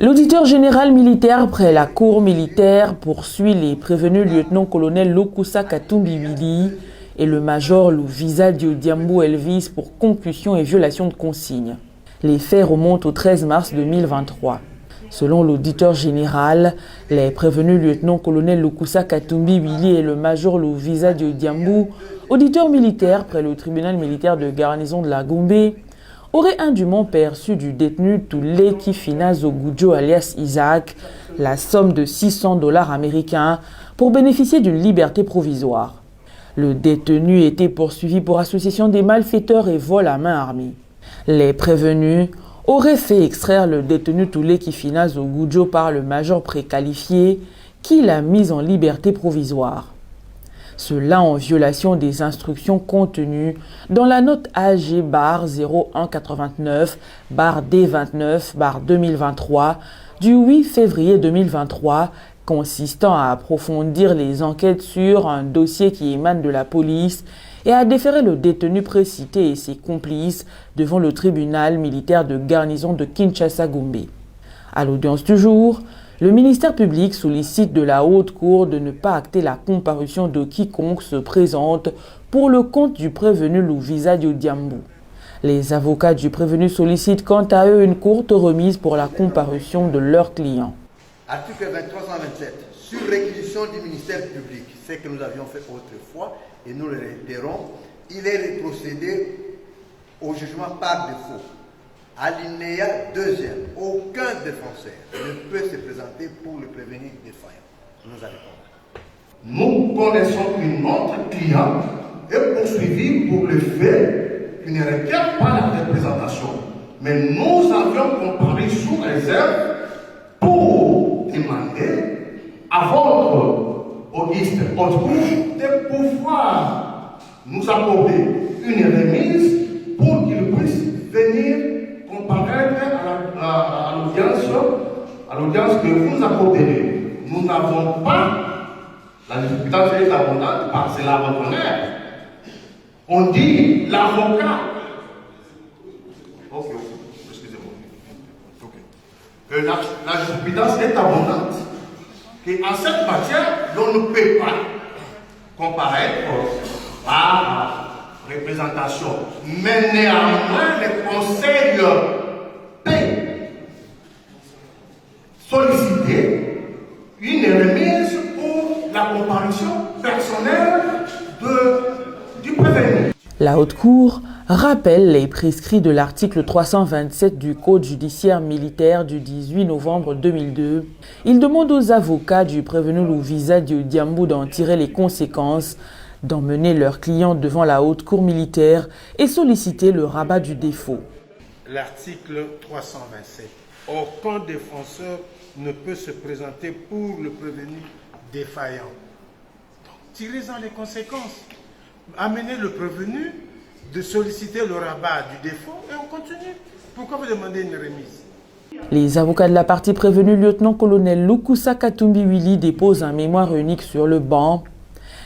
L'auditeur général militaire près la cour militaire poursuit les prévenus lieutenant-colonel Lokusa Katumbi Willy et le major Louvisa Diodiambo Elvis pour concussion et violation de consignes. Les faits remontent au 13 mars 2023. Selon l'auditeur général, les prévenus lieutenant-colonel Lokusa Katumbi Willy et le major Louvisa Diodiambo, auditeurs militaires près le tribunal militaire de garnison de la Gombe, aurait indûment perçu du détenu Toulé Kifina Zogudjo alias Isaac la somme de $600 américains pour bénéficier d'une liberté provisoire. Le détenu était poursuivi pour association des malfaiteurs et vol à main armée. Les prévenus auraient fait extraire le détenu Toulé Kifina Zogudjo par le major préqualifié qui l'a mis en liberté provisoire. Cela en violation des instructions contenues dans la note AG-0189-D29-2023 du 8 février 2023 consistant à approfondir les enquêtes sur un dossier qui émane de la police et à déférer le détenu précité et ses complices devant le tribunal militaire de garnison de Kinshasa-Gombe. À l'audience du jour, le ministère public sollicite de la Haute Cour de ne pas acter la comparution de quiconque se présente pour le compte du prévenu Louvisa Diodiambo. Les avocats du prévenu sollicitent quant à eux une courte remise pour la comparution de leur client. Article 2327, sur réquisition du ministère public, ce que nous avions fait autrefois et nous le réitérons, il est procédé au jugement par défaut. Alinéa 2e. Aucun défenseur ne peut se présenter pour le prévenu défaillant. Nous allons. Nous connaissons que notre client est poursuivi pour le fait qu'il ne requiert pas la représentation. Mais nous avions comparé sous réserve pour demander à votre auguste haute cour de pouvoir nous accorder une remise pour qu'il puisse venir comparaître à l'audience que vous nous accorderez. Nous n'avons pas, la jurisprudence est abondante parce que c'est la reconnaître. On dit l'avocat. Ok, excusez-moi. Okay. La jurisprudence est abondante. Qu'en cette matière, l'on ne peut pas comparaître par représentation. Mais néanmoins, le conseil peut solliciter une remise pour la comparution personnelle du prévenu. La Haute Cour rappelle les prescrits de l'article 327 du Code judiciaire militaire du 18 novembre 2002. Il demande aux avocats du prévenu Louvisa Diodiambo d'en tirer les conséquences, d'emmener leurs clients devant la Haute Cour militaire et solliciter le rabat du défaut. L'article 327. Aucun défenseur ne peut se présenter pour le prévenu défaillant. Tirez-en les conséquences. Amenez le prévenu de solliciter le rabat du défaut et on continue. Pourquoi vous demandez une remise? Les avocats de la partie prévenue lieutenant-colonel Lokusa Katumbi Willy déposent un mémoire unique sur le banc.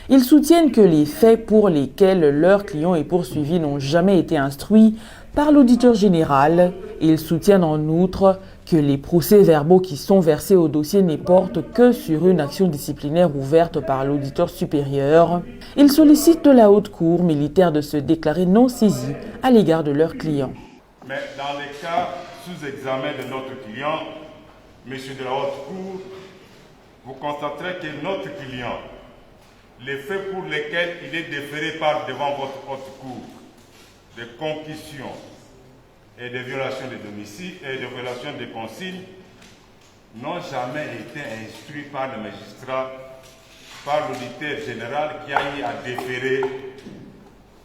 Ils soutiennent que les faits pour lesquels leur client est poursuivi n'ont jamais été instruits par l'auditeur général. Ils soutiennent en outre que les procès-verbaux qui sont versés au dossier ne portent que sur une action disciplinaire ouverte par l'auditeur supérieur. Ils sollicitent de la Haute Cour militaire de se déclarer non saisie à l'égard de leur client. Mais dans les cas sous examen de notre client, monsieur de la Haute Cour, vous constaterez que notre client, les faits pour lesquels il est déféré par devant votre haute cour, de concussion et de violation de domicile et de violation de consignes, n'ont jamais été instruits par le magistrat, par l'auditeur général qui a eu à déférer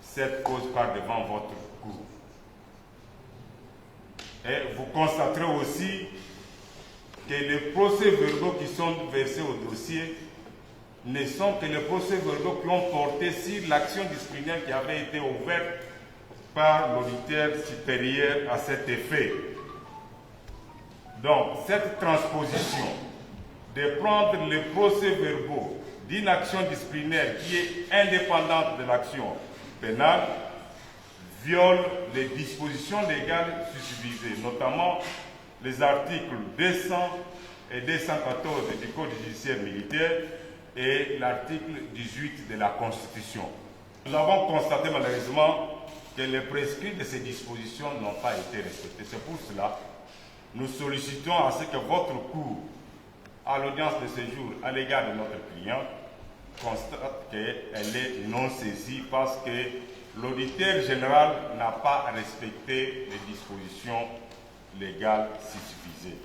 cette cause par devant votre cour. Et vous constaterez aussi que les procès-verbaux qui sont versés au dossier ne sont que les procès-verbaux qui ont porté sur l'action disciplinaire qui avait été ouverte par l'auditeur supérieur à cet effet. Donc, cette transposition de prendre les procès-verbaux d'une action disciplinaire qui est indépendante de l'action pénale viole les dispositions légales susvisées, notamment les articles 200 et 214 du Code judiciaire militaire et l'article 18 de la Constitution. Nous avons constaté malheureusement que les prescrits de ces dispositions n'ont pas été respectés. C'est pour cela que nous sollicitons à ce que votre cour, à l'audience de ce jour, à l'égard de notre client, constate qu'elle est non saisie parce que l'auditeur général n'a pas respecté les dispositions légales susuffisaient.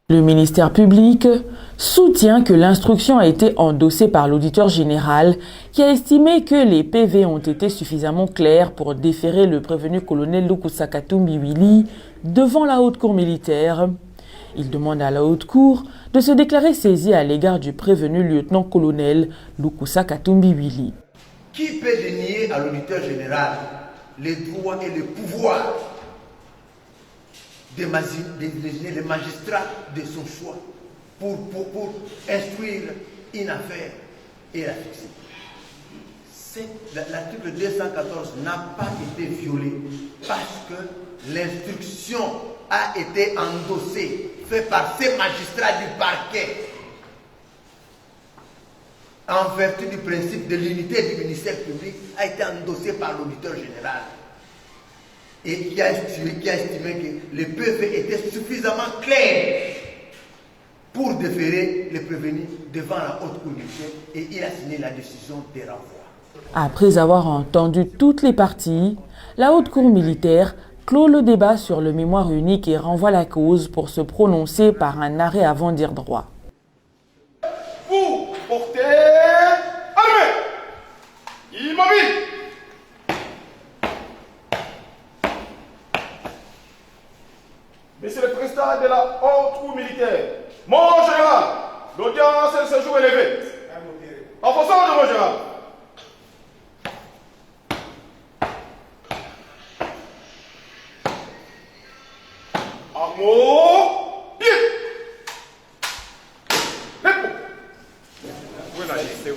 Le ministère public soutient que l'instruction a été endossée par l'auditeur général qui a estimé que les PV ont été suffisamment clairs pour déférer le prévenu colonel Lukusa Katumbi Willy devant la haute cour militaire. Il demande à la haute cour de se déclarer saisie à l'égard du prévenu lieutenant-colonel Lukusa Katumbi Willy. Qui peut dénier à l'auditeur général les droits et les pouvoirs de désigner les magistrats de son choix pour instruire une affaire et la fixer? L'article 214 n'a pas été violé parce que l'instruction a été endossée, faite par ces magistrats du parquet, en vertu du principe de l'unité du ministère public, a été endossée par l'auditeur général. Et qui a estimé que les PV étaient suffisamment clairs pour déférer les prévenus devant la haute cour militaire et il a signé la décision de renvoi. Après avoir entendu toutes les parties, la haute cour militaire clôt le débat sur le mémoire unique et renvoie la cause pour se prononcer par un arrêt avant dire droit. Vous portez armé, immobile. Monsieur le Président de la haute cour militaire, mon général, l'audience de ce jour est levée. En fonction de mon général. Amour, pied. L'épaule. Où est la liste?